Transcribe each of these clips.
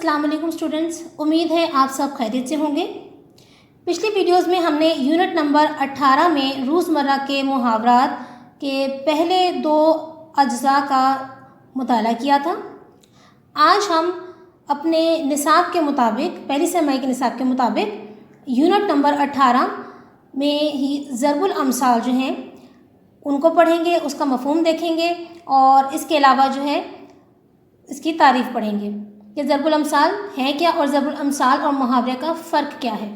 अस्सलाम वालेकुम स्टूडेंट्स, उम्मीद है आप सब खैरियत से होंगे। पिछली वीडियोस में हमने यूनिट नंबर 18 में रोज़मर्रा के मुहावरात के पहले 2 अज्जा का मुताला किया था। आज हम अपने निसाब के मुताबिक, पहली सेमाई के निसाब के मुताबिक यूनिट नंबर 18 में ही ज़रबुल अमसाल जो हैं उनको पढ़ेंगे, उसका मफ़हूम देखेंगे और इसके अलावा जो है इसकी तारीफ़ पढ़ेंगे कि ज़रबुल अमसाल है क्या और ज़रबुल अमसाल और मुहावरे का फ़र्क क्या है।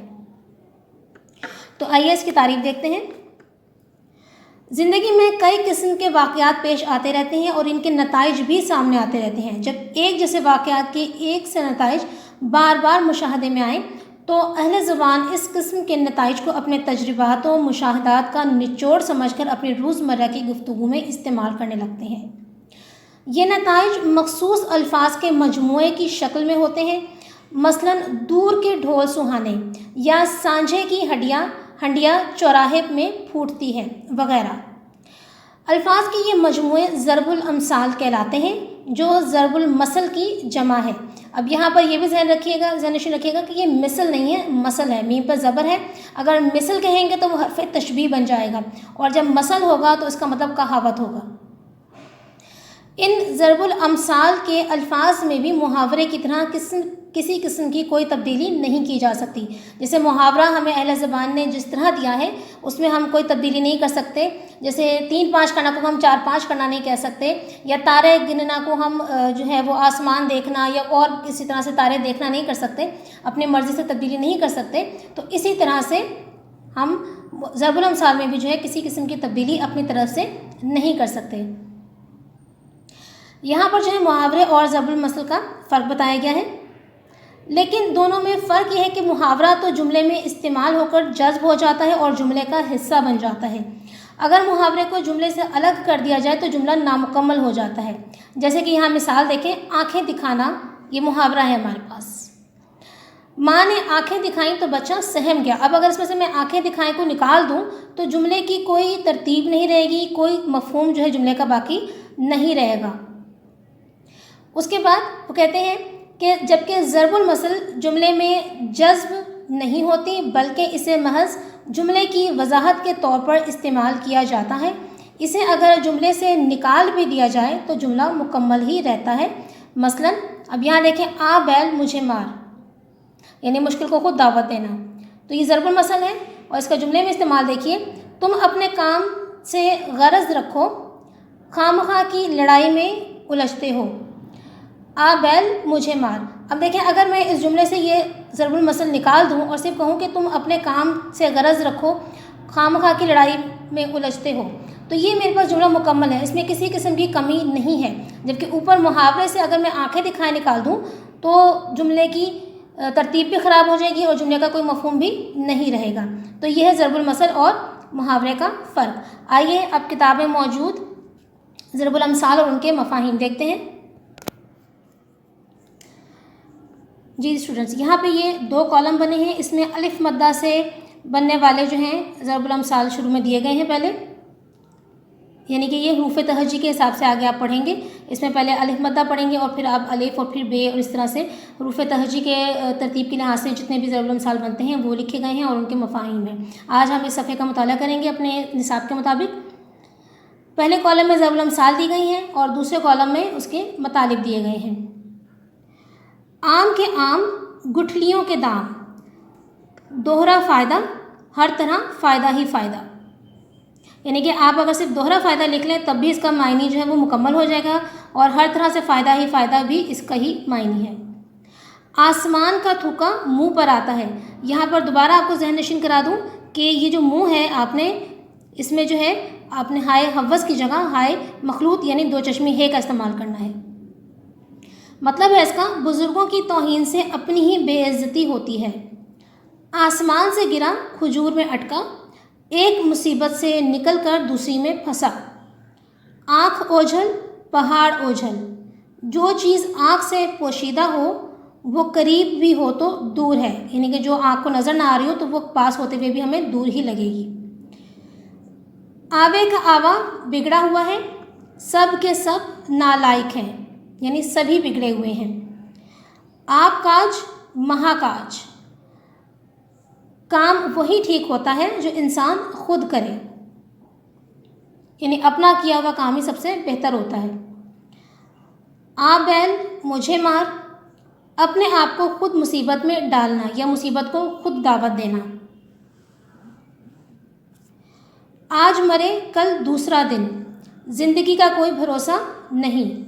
तो आइए इसकी तारीफ़ देखते हैं। ज़िंदगी में कई किस्म के वाक़यात पेश आते रहते हैं और इनके नताइज भी सामने आते रहते हैं। जब एक जैसे वाक़यात के एक से नताइज बार बार मुशाहदे में आएँ तो अहले ज़ुबान इस किस्म के नताइज को अपने तजर्बात व मुशाहदात का निचोड़ समझकर अपनी रोज़मर्रा की गुफ्तगू में इस्तेमाल करने लगते हैं। ये नताइज मखसूस अल्फाज के मजमूए की शक्ल में होते हैं, मसलन दूर के ढोल सुहाने या सांझे की हंडिया चौराहे में फूटती हैं वगैरह। अल्फाज के ये मजमूए ज़रबुल अमसाल कहलाते हैं जो ज़रबुल मसल की जमा है। अब यहाँ पर यह भी ज़हन नशीन रखिएगा कि ये मिसल नहीं है, मसल है। मीम पर ज़बर है। अगर मिसल कहेंगे तो वो हर्फ़ तशबीह बन जाएगा और जब मसल होगा तो इसका मतलब कहावत होगा। इन ज़रबुल अमसाल के अल्फाज में भी मुहावरे की तरह किसी किस्म की कोई तब्दीली नहीं की जा सकती। जैसे मुहावरा हमें अहले ज़बान ने जिस तरह दिया है उसमें हम कोई तब्दीली नहीं कर सकते। जैसे 3-5 करना को हम 4-5 करना नहीं कह सकते, या तारे गिनना को हम जो है वो आसमान देखना या और किसी तरह से तारे देखना नहीं कर सकते, अपनी मर्ज़ी से तब्दीली नहीं कर सकते। तो इसी तरह से हम ज़रबुल अमसाल में भी जो है किसी किस्म की तब्दीली अपनी तरफ से नहीं कर सकते। यहाँ पर जो है मुहावरे और ज़रबुल मसल का फ़र्क बताया गया है, लेकिन दोनों में फ़र्क यह है कि मुहावरा तो जुमले में इस्तेमाल होकर जज्ब हो जाता है और जुमले का हिस्सा बन जाता है। अगर मुहावरे को जुमले से अलग कर दिया जाए तो जुमला नामुकम्मल हो जाता है। जैसे कि यहाँ मिसाल देखें, आँखें दिखाना, ये मुहावरा है हमारे पास। माँ ने आँखें दिखाई तो बच्चा सहम गया। अब अगर इसमें से मैं आँखें दिखाएं को निकाल दूँ तो जुमले की कोई तरतीब नहीं रहेगी, कोई मफ़हूम जो है जुमले का बाकी नहीं रहेगा। उसके बाद वो कहते हैं कि जबकि ज़रबुल मसल जुमले में जज्ब नहीं होती बल्कि इसे महज जुमले की वजाहत के तौर पर इस्तेमाल किया जाता है। इसे अगर जुमले से निकाल भी दिया जाए तो जुमला मुकम्मल ही रहता है। मसलन अब यहाँ देखें, आ बैल मुझे मार, यानी मुश्किल को खुद दावत देना, तो ये ज़रबुल मसल है। और इसका जुमले में इस्तेमाल देखिए, तुम अपने काम से गरज रखो, खामखा की लड़ाई में उलझते हो, आ बैल मुझे मार। अब देखें, अगर मैं इस जुमले से ये ज़रबुल मसल निकाल दूं और सिर्फ कहूं कि तुम अपने काम से गरज रखो, खामखा की लड़ाई में उलझते हो, तो ये मेरे पास जुमला मुकम्मल है, इसमें किसी किस्म की कमी नहीं है। जबकि ऊपर मुहावरे से अगर मैं आंखें दिखाए निकाल दूं तो जुमले की तरतीब भी ख़राब हो जाएगी और जुमले का कोई मफ़हूम भी नहीं रहेगा। तो यह है ज़रबुल मसल और मुहावरे का फ़र्क। आइए अब किताब में मौजूद ज़रबुल अमसाल और उनके मफ़ाहीम देखते हैं। जी स्टूडेंट्स, यहाँ पे ये 2 कॉलम बने हैं। इसमें अलिफ मद्दा से बनने वाले जो हैं ज़रबुल अमसाल शुरू में दिए गए हैं पहले, यानी कि ये हरूफ तहजी के हिसाब से आगे आप पढ़ेंगे। इसमें पहले अलिफ मद्दा पढ़ेंगे और फिर आप अलिफ और फिर बे और इस तरह से हरूफ तहजी के तरतीब के लिहाज से जितने भी ज़रबुल अमसाल बनते हैं वो लिखे गए हैं और उनके मफ़ाहीम हैं। आज हम इस सफ़े का मुताला करेंगे अपने निसाब के मुताबिक। पहले कॉलम में ज़रबुल अमसाल दी गई हैं और दूसरे कॉलम में उसके मतालिब दिए गए हैं। आम के आम, गुठलियों के दाम, दोहरा फ़ायदा, हर तरह फ़ायदा ही फ़ायदा। यानी कि आप अगर सिर्फ दोहरा फ़ायदा लिख लें तब भी इसका मायनी जो है वो मुकम्मल हो जाएगा और हर तरह से फ़ायदा ही फ़ायदा भी इसका ही मायनी है। आसमान का थूका मुंह पर आता है। यहाँ पर दोबारा आपको ज़हन नशीन करा दूँ कि ये जो मुंह है, आपने इसमें जो है आपने हाय हव्वस की जगह हाय मखलूत यानी 2 चश्मी है का इस्तेमाल करना है। मतलब है इसका, बुज़ुर्गों की तौहीन से अपनी ही बेइज्जती होती है। आसमान से गिरा खजूर में अटका, एक मुसीबत से निकल कर दूसरी में फंसा। आँख ओझल पहाड़ ओझल, जो चीज़ आँख से पोशीदा हो वो करीब भी हो तो दूर है, यानी कि जो आँख को नज़र ना आ रही हो तो वो पास होते हुए भी हमें दूर ही लगेगी। आवे का आवा बिगड़ा हुआ है, सब के सब नालायक हैं, यानी सभी बिगड़े हुए हैं। آپ کاج مہاکاج، کام وہی ٹھیک ہوتا ہے جو انسان خود کرے، یعنی اپنا کیا ہوا کام ہی سب سے بہتر ہوتا ہے۔ آ بیل مجھے مار، اپنے آپ کو خود مصیبت میں ڈالنا یا مصیبت کو خود دعوت دینا۔ آج مرے کل دوسرا دن، زندگی کا کوئی بھروسہ نہیں۔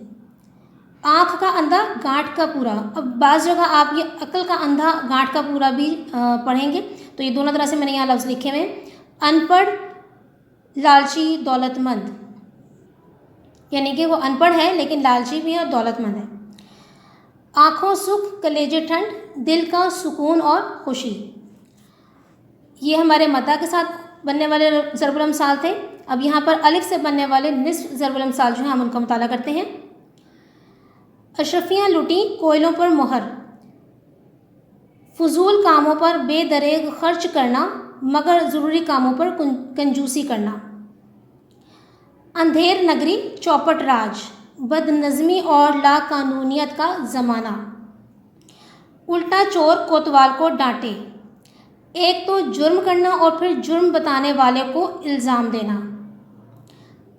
آنکھ کا اندھا گانٹھ کا پورا، اب بعض جگہ آپ یہ عقل کا اندھا گانٹھ کا پورا بھی پڑھیں گے، تو یہ دونوں طرح سے میں نے یہاں لفظ لکھے ہوئے ہیں۔ ان پڑھ لالچی دولت مند، یعنی کہ وہ ان پڑھ ہے لیکن لالچی بھی ہے اور دولت مند ہے۔ آنکھوں سکھ کلیجے ٹھنڈ، دل کا سکون اور خوشی۔ یہ ہمارے مدح کے ساتھ بننے والے ضرب الامثال تھے۔ اب یہاں پر الف سے بننے والے نصف ضرب الامثال جو ہیں ہم ان کا مطالعہ کرتے ہیں۔ اشرفیاں لٹیں کوئلوں پر مہر، فضول کاموں پر بے دریغ خرچ کرنا مگر ضروری کاموں پر کنجوسی کرنا۔ اندھیر نگری چوپٹ راج، بد نظمی اور لا قانونیت کا زمانہ۔ الٹا چور کوتوال کو ڈانٹے، ایک تو جرم کرنا اور پھر جرم بتانے والے کو الزام دینا۔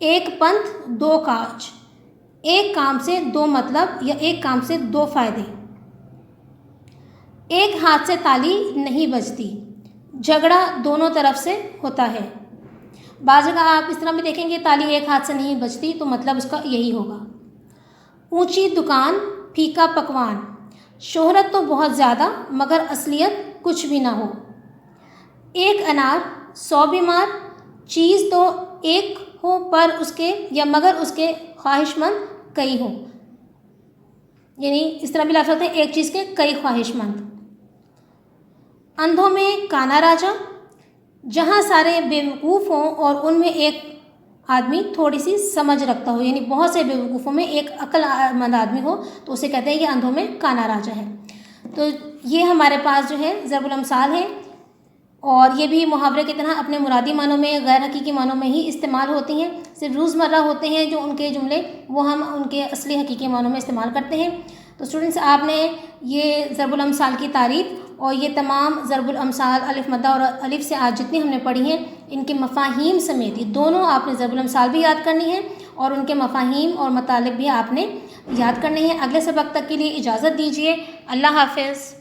ایک پنتھ دو کاج، ایک کام سے دو مطلب یا ایک کام سے دو فائدے۔ ایک ہاتھ سے تالی نہیں بجتی، جھگڑا دونوں طرف سے ہوتا ہے۔ بعض جگہ آپ اس طرح بھی دیکھیں گے تالی ایک ہاتھ سے نہیں بجتی، تو مطلب اس کا یہی ہوگا۔ اونچی دکان پھیکا پکوان، شہرت تو بہت زیادہ مگر اصلیت کچھ بھی نہ ہو۔ ایک انار 100 بیمار، چیز تو ایک ہو پر اس کے یا مگر اس کے خواہش مند کئی ہوں، یعنی اس طرح بھی لفظ ہوتے ہیں ایک چیز کے کئی خواہش مند۔ اندھوں میں کانا راجا، جہاں سارے بیوقوف ہوں اور ان میں ایک آدمی تھوڑی سی سمجھ رکھتا ہو، یعنی بہت سے بیوقوفوں میں ایک عقل مند آدمی ہو تو اسے کہتے ہیں کہ اندھوں میں کانا راجا ہے۔ تو یہ ہمارے پاس جو ہے ضرب الامثال ہے، اور یہ بھی محاورے کی طرح اپنے مرادی معنوں میں غیر حقیقی معنوں میں ہی استعمال ہوتی ہیں۔ صرف روزمرہ ہوتے ہیں جو ان کے جملے وہ ہم ان کے اصلی حقیقی معنوں میں استعمال کرتے ہیں۔ تو اسٹوڈنٹس آپ نے یہ ضرب الامثال کی تعریف اور یہ تمام ضرب الامثال الف مدہ اور الف سے آج جتنی ہم نے پڑھی ہیں ان کے مفاہیم سمیت یہ دونوں آپ نے ضرب الامثال بھی یاد کرنی ہے اور ان کے مفاہیم اور مطالب بھی آپ نے یاد کرنے ہیں۔ اگلے سبق تک کے لیے اجازت دیجیے۔ اللہ حافظ۔